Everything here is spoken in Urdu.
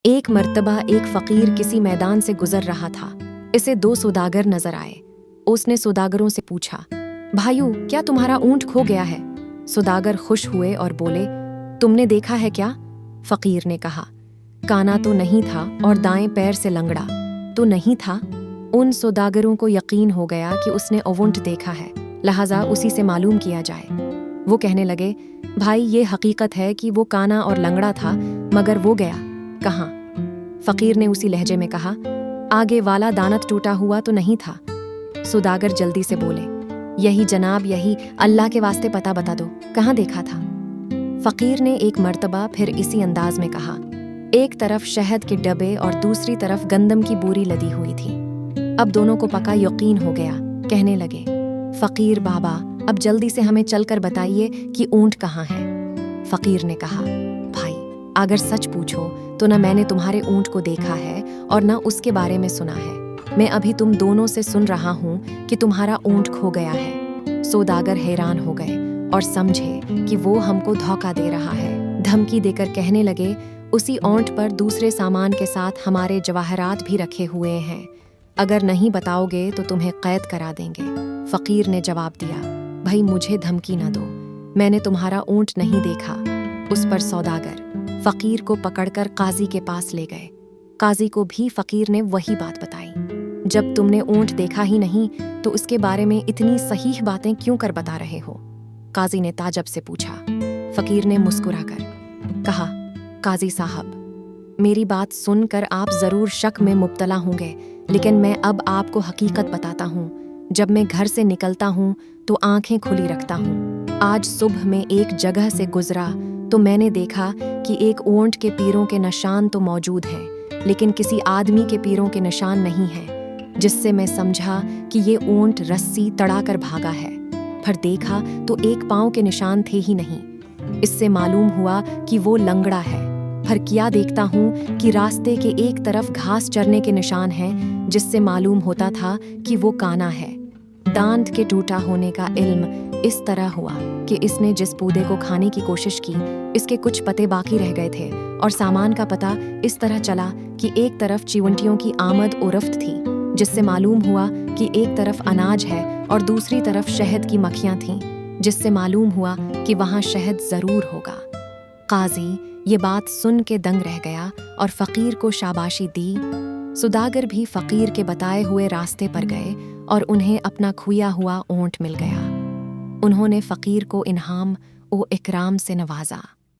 ایک مرتبہ ایک فقیر کسی میدان سے گزر رہا تھا۔ اسے 2 سوداگر نظر آئے۔ اس نے سوداگروں سے پوچھا، بھائیو، کیا تمہارا اونٹ کھو گیا ہے؟ سوداگر خوش ہوئے اور بولے، تم نے دیکھا ہے کیا؟ فقیر نے کہا، کانا تو نہیں تھا اور دائیں پیر سے لنگڑا تو نہیں تھا۔ ان سوداگروں کو یقین ہو گیا کہ اس نے اونٹ دیکھا ہے، لہٰذا اسی سے معلوم کیا جائے۔ وہ کہنے لگے، بھائی، یہ حقیقت ہے کہ وہ کانا اور لنگڑا تھا، مگر وہ گیا کہاں؟ فقیر نے اسی لہجے میں کہا، آگے والا دانت ٹوٹا ہوا تو نہیں تھا۔ سوداگر جلدی سے بولے، یہی جناب، یہی، اللہ کے واسطے پتہ بتا دو، کہاں دیکھا تھا؟ فقیر نے ایک مرتبہ پھر اسی انداز میں کہا، ایک طرف شہد کے ڈبے اور دوسری طرف گندم کی بوری لدی ہوئی تھی۔ اب دونوں کو پکا یقین ہو گیا۔ کہنے لگے، فقیر بابا، اب جلدی سے ہمیں چل کر بتائیے کہ اونٹ کہاں ہے۔ فقیر نے کہا، بھائی، اگر سچ پوچھو تو نہ میں نے تمہارے اونٹ کو دیکھا ہے اور نہ اس کے بارے میں سنا ہے۔ میں ابھی تم دونوں سے سن رہا ہوں کہ تمہارا اونٹ کھو گیا ہے۔ سوداگر حیران ہو گئے اور سمجھے کہ وہ ہم کو دھوکہ دے رہا ہے۔ دھمکی دے کر کہنے لگے، اسی اونٹ پر دوسرے سامان کے ساتھ ہمارے جواہرات بھی رکھے ہوئے ہیں، اگر نہیں بتاؤ گے تو تمہیں قید کرا دیں گے۔ فقیر نے جواب دیا، بھائی، مجھے دھمکی نہ دو، میں نے تمہارا اونٹ نہیں دیکھا۔ اس پر سوداگر فقیر کو پکڑ کر قاضی کے پاس لے گئے۔ قاضی کو بھی فقیر نے وہی بات بتائی۔ جب تم نے اونٹ دیکھا ہی نہیں تو اس کے بارے میں اتنی صحیح باتیں کیوں کر بتا رہے ہو؟ قاضی نے تعجب سے پوچھا۔ فقیر نے مسکرا کر کہا، قاضی صاحب، میری بات سن کر آپ ضرور شک میں مبتلا ہوں گے، لیکن میں اب آپ کو حقیقت بتاتا ہوں۔ جب میں گھر سے نکلتا ہوں تو آنکھیں کھلی رکھتا ہوں۔ آج صبح میں ایک جگہ سے گزرا تو میں نے دیکھا کہ ایک اونٹ کے پیروں کے نشان تو موجود ہیں، لیکن کسی آدمی کے پیروں کے نشان نہیں ہیں، جس سے میں سمجھا کہ یہ اونٹ رسی تڑا کر بھاگا ہے۔ پھر دیکھا تو ایک پاؤں کے نشان تھے ہی نہیں۔ اس سے معلوم ہوا کہ وہ لنگڑا ہے۔ پھر کیا دیکھتا ہوں کہ راستے کے ایک طرف گھاس چرنے کے نشان ہیں، جس سے معلوم ہوتا تھا کہ وہ کانا ہے۔ دانت کے ٹوٹا ہونے کا علم اس طرح ہوا کہ اس نے جس پودے کو کھانے کی کوشش کی، اس کے کچھ پتے باقی رہ گئے تھے، اور سامان کا پتہ اس طرح چلا کہ ایک طرف چیونٹیوں کی آمد و رفت تھی، جس سے معلوم ہوا کہ ایک طرف اناج ہے اور دوسری طرف شہد کی مکھیاں تھیں، جس سے معلوم ہوا کہ وہاں شہد ضرور ہوگا۔ قاضی یہ بات سن کے دنگ رہ گیا اور فقیر کو شاباشی دی۔ سوداگر بھی فقیر کے بتائے ہوئے راستے پر گئے اور انہیں اپنا کھویا ہوا اونٹ مل گیا۔ انہوں نے فقیر کو انعام و اکرام سے نوازا۔